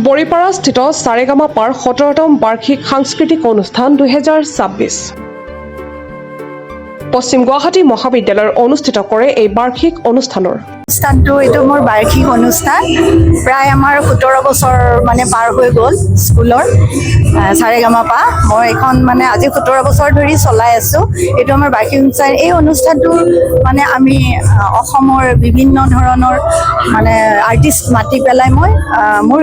বৰিপাৰাস্থিত সাৰেগামাপাৰ 17তম বাৰ্ষিক সাংস্কৃতিক অনুষ্ঠান 2026 পশ্চিম গুৱাহাটী মহাবিদ্যালয়ৰ অনুষ্ঠিত কৰে এই বাৰ্ষিক অনুষ্ঠানৰ অনুষ্ঠানটো এইটো মোৰ বাৰ্ষিক অনুষ্ঠান প্ৰায় আমাৰ 17 বছৰ মানে পাৰ হৈ গ'ল স্কুলৰ সাৰেগামাপা মই এখন মানে আজি 17 বছৰ ধৰি চলাই আছো এইটো আমাৰ বাৰ্ষিক অনুষ্ঠান এই অনুষ্ঠানটো মানে আমি অসমৰ বিভিন্ন ধৰণৰ মানে আৰ্টিষ্ট মাতি পেলাই মই মোৰ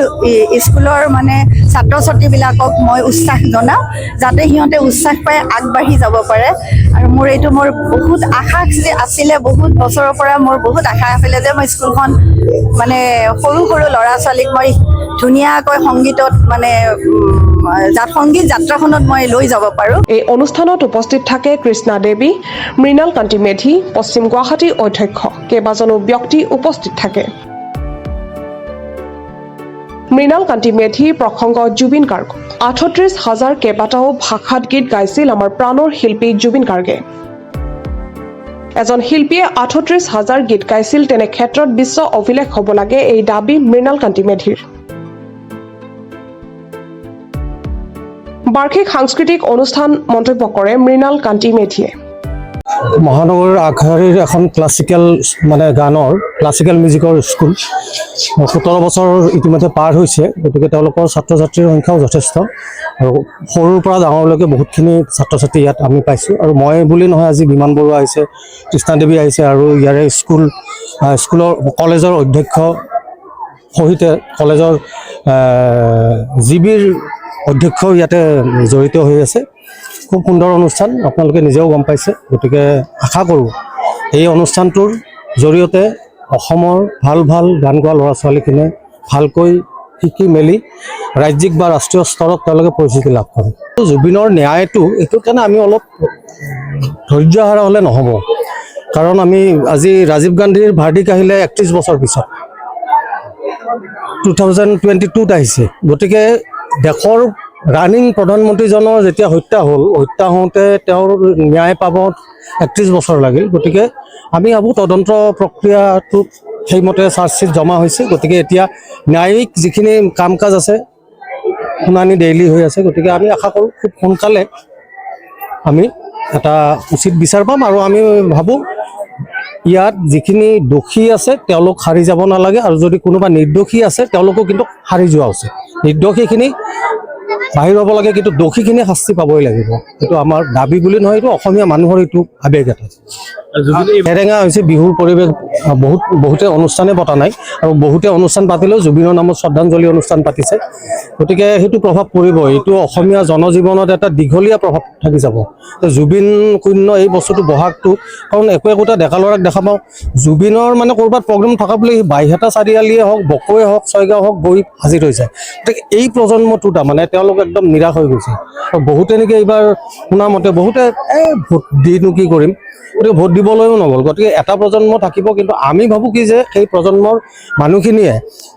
স্কুলৰ মানে ছাত্ৰ ছাত্ৰীবিলাকক মই উৎসাহ জনাওঁ যাতে সিহঁতে উৎসাহ পাই আগবাঢ়ি যাব পাৰে আৰু মোৰ এইটো মোৰ বহুত আশা আছিলে বহুত বছৰৰ পৰা মোৰ বহুত আশা আছিল যে মই স্কুলখন মানে সৰু সৰু ল'ৰা ছোৱালীক মই ধুনীয়াকৈ সংগীতত মানে সংগীত যাত্ৰাখনত মই লৈ যাব পাৰোঁ। এই অনুষ্ঠানত উপস্থিত থাকে কৃষ্ণা দেৱী, মৃণাল কান্তি মেধি, পশ্চিম গুৱাহাটী অধ্যক্ষ কেইবাজনো ব্যক্তি উপস্থিত থাকে। মৃণাল কান্তি মেধি প্ৰসংগ জুবিন গাৰ্গ 38,000 কেইবাটাও ভাষাত গীত গাইছিল আমাৰ প্ৰাণৰ শিল্পী জুবিন গাৰ্গে। এজন শিল্পীয়ে 38,000 গীত গাইছিল তেনে ক্ষেত্ৰত বিশ্ব অভিলেখ হ'ব লাগে এই দাবী মৃণাল কান্তি মেধিৰ। বাৰ্ষিক সাংস্কৃতিক অনুষ্ঠান মন্তব্য কৰে মৃণাল কান্তি মেধিয়ে। মহানগৰ আগশাৰীৰ এখন ক্লাছিকেল মানে গানৰ ক্লাছিকেল মিউজিকৰ স্কুল 17 বছৰ ইতিমধ্যে পাৰ হৈছে গতিকে তেওঁলোকৰ ছাত্ৰ ছাত্ৰীৰ সংখ্যাও যথেষ্ট আৰু সৰুৰ পৰা ডাঙৰলৈকে বহুতখিনি ছাত্ৰ ছাত্ৰী ইয়াত আমি পাইছোঁ আৰু মই বুলি নহয় আজি বিমান বৰুৱা আহিছে, কৃষ্ণা দেৱী আহিছে আৰু ইয়াৰে স্কুলৰ কলেজৰ অধ্যক্ষ সহিতে কলেজৰ জিবিৰ অধ্যক্ষও ইয়াতে জড়িত হৈ আছে। খুব সুন্দৰ অনুষ্ঠান আপোনালোকে নিজেও গম পাইছে গতিকে আশা কৰোঁ এই অনুষ্ঠানটোৰ জৰিয়তে অসমৰ ভাল ভাল গান গোৱা ল'ৰা ছোৱালীখিনিয়ে ভালকৈ শিকি মেলি ৰাজ্যিক বা ৰাষ্ট্ৰীয় স্তৰত তেওঁলোকে পৰিচিতি লাভ কৰে। জুবিনৰ ন্যায়টো এইটোৰ কাৰণে আমি অলপ ধৈৰ্য হাৰা হ'লে নহ'ব কাৰণ আমি আজি ৰাজীৱ গান্ধীৰ ভাৰ্ডিক আহিলে 31 বছৰ পিছত 2022ত আহিছে গতিকে দেশৰ ৰানিং প্ৰধানমন্ত্ৰীজনৰ যেতিয়া হত্যা হওঁতে তেওঁৰ ন্যায় পাব 31 বছৰ লাগিল গতিকে আমি ভাবোঁ তদন্ত প্ৰক্ৰিয়াটো সেইমতে চাৰ্জশ্বিট জমা হৈছে গতিকে এতিয়া ন্যায়িক যিখিনি কাম কাজ আছে শুনানি ডেইলি হৈ আছে গতিকে আমি আশা কৰোঁ খুব সোনকালে আমি এটা উচিত বিচাৰ পাম আৰু আমি ভাবোঁ ইয়াত যিখিনি দোষী আছে তেওঁলোক হাৰি যাব নালাগে আৰু যদি কোনোবা নিৰ্দোষী আছে তেওঁলোকো কিন্তু হাৰি যোৱা উচিত। নিৰ্দোষীখিনি বাহিৰ হ'ব লাগে কিন্তু দোষীখিনি শাস্তি পাবই লাগিব এইটো আমাৰ দাবী বুলি নহয় এইটো অসমীয়া মানুহৰ এইটো আৱেগ এটা। এৰেঙা হৈছে বিহুৰ পৰিৱেশ বহুতে অনুষ্ঠানে পতা নাই আৰু বহুতে অনুষ্ঠান পাতিলেও জুবিনৰ নামত শ্ৰদ্ধাঞ্জলি অনুষ্ঠান পাতিছে গতিকে সেইটো প্ৰভাৱ পৰিব এইটো অসমীয়া জনজীৱনত এটা দীঘলীয়া প্ৰভাৱ থাকি যাব। জুবিন শূন্য এই বস্তুটো বহাগটো কাৰণ একোটা ডেকা ল'ৰাক দেখা পাওঁ জুবিনৰ মানে ক'ৰবাত প্ৰগ্ৰেম থকা বুলি বাইহাটা চাৰিআলিয়ে হওক বকোৱে হওক ছয়গাঁও হওক গৈ হাজিৰ হৈ যায় গতিকে এই প্ৰজন্মটো তাৰমানে তেওঁলোক একদম নিৰাশ হৈ গৈছে আৰু বহুতে নেকি এইবাৰ শুনা মতে বহুতে ভোট দিনো কি কৰিম গতিকে ভোট দিবলৈও নগ'ল গতিকে এটা প্ৰজন্ম থাকিব কিন্তু আমি ভাবোঁ কি যে সেই প্ৰজন্মৰ মানুহখিনিয়ে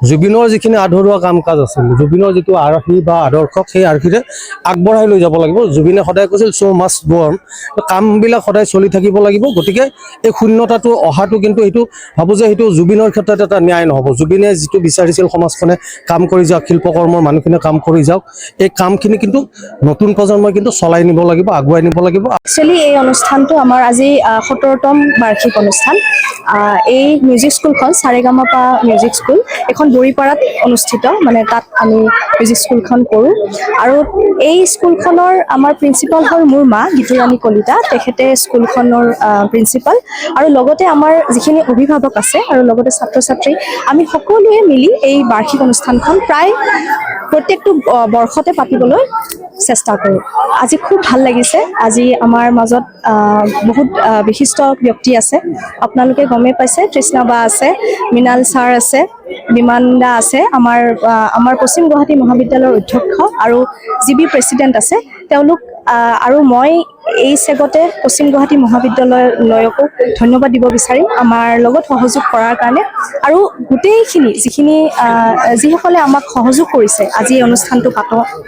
জুবিনৰ যিখিনি আধৰুৱা কাম কাজ আছিল জুবিনৰ যিটো আৰ্হি বা আদৰ্শক সেই আৰ্হিৰে আগবঢ়াই লৈ যাব লাগিব। জুবিনে সদায় কৈছিল চ' মাষ্ট গো অন কামবিলাক সদায় চলি থাকিব লাগিব গতিকে এই শূন্যতাটো অহাটো কিন্তু এইটো ভাবোঁ যে সেইটো জুবিনৰ ক্ষেত্ৰত এটা ন্যায় নহ'ব। জুবিনে যিটো বিচাৰিছিল সমাজখনে কাম কৰি যাওক শিল্পকৰ্মৰ মানুহখিনিয়ে কাম কৰি যাওক এই কামখিনি কিন্তু নতুন প্ৰজন্মই কিন্তু চলাই নিব লাগিব আগুৱাই নিব লাগিব। একচুৱেলি এই অনুষ্ঠানটো আমাৰ আজি 17তম বাৰ্ষিক অনুষ্ঠান। এই মিউজিক স্কুলখন সাৰেগামাপা মিউজিক স্কুল এখন বৰিপাৰাত অনুষ্ঠিত মানে তাত আমি মিউজিক স্কুলখন কৰোঁ আৰু এই স্কুলখনৰ আমাৰ প্ৰিন্সিপাল হ'ল মোৰ মা গীতুৰাণী কলিতা তেখেতে স্কুলখনৰ প্ৰিন্সিপাল আৰু লগতে আমাৰ যিখিনি অভিভাৱক আছে আৰু লগতে ছাত্ৰ ছাত্ৰী আমি সকলোৱে মিলি এই বাৰ্ষিক অনুষ্ঠানখন প্ৰায় প্ৰত্যেকটো বৰ্ষতে পাতিবলৈ চেষ্টা কৰোঁ। আজি খুব ভাল লাগিছে। আজি আমাৰ মাজত বহুত বিশিষ্ট ব্যক্তি আছে আপোনালোকে গমেই পাইছে তৃষ্ণা বা আছে, মৃণাল ছাৰ আছে, বিমান দা আছে, আমাৰ পশ্চিম গুৱাহাটী মহাবিদ্যালয়ৰ অধ্যক্ষ আৰু জিবি প্ৰেচিডেণ্ট আছে তেওঁলোক আৰু মই এই চেগতে পশ্চিম গুৱাহাটী মহাবিদ্যালয়কো ধন্যবাদ দিব বিচাৰিম আমাৰ লগত সহযোগ কৰাৰ কাৰণে আৰু গোটেইখিনি যিসকলে আমাক সহযোগ কৰিছে আজি এই অনুষ্ঠানটো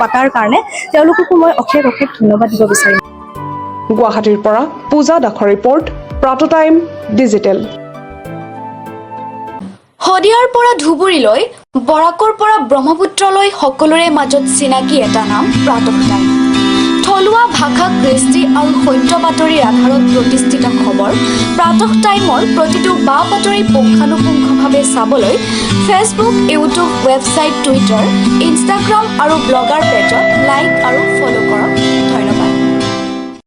পাতাৰ কাৰণে তেওঁলোককো মই অশেষ ধন্যবাদ দিব বিচাৰিম। গুৱাহাটীৰ পৰা পূজা দাসৰ ৰিপৰ্ট, প্ৰাটো টাইম ডিজিটেল। শদিয়াৰ পৰা ধুবুৰীলৈ, বৰাকৰ পৰা ব্ৰহ্মপুত্ৰলৈ সকলোৰে মাজত চিনাকি এটা নাম প্ৰাতঃ টাইম। থলুৱা ভাষা, কৃষ্টি আৰু সত্য বাতৰিৰ আধাৰত প্ৰতিষ্ঠিত খবৰ প্ৰাতঃ টাইমৰ প্ৰতিটো বা বাতৰি পুংখানুপুংখভাৱে চাবলৈ Facebook, YouTube, website, Twitter, Instagram আৰু ব্লগাৰ পেজত লাইক আৰু ফ'ল' কৰক।